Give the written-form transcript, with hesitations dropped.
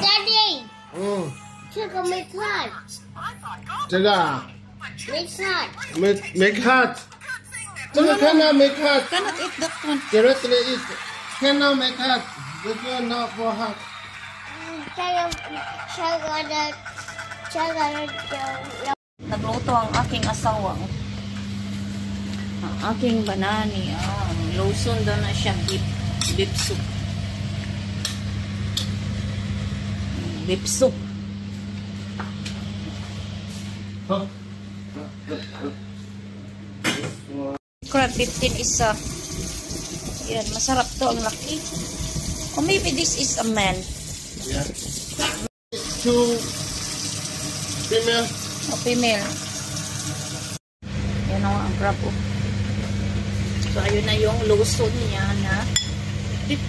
Daddy，这个没看。这个啊？没看。没看。这个看到没看 Cannot eat that one.？Directly eat. Cannot make cut. This one not for hot. Nagluto ang aking asawang. Ang aking banani. Lotion daw na siya. Beef soup. Beef soup. Huh? Crab 15 isa. Yan, masarap to ang laki. Or maybe this is a man. Yeah. 2 female. O female. Yan ang crab. So, ayun na yung lotion niya na beef.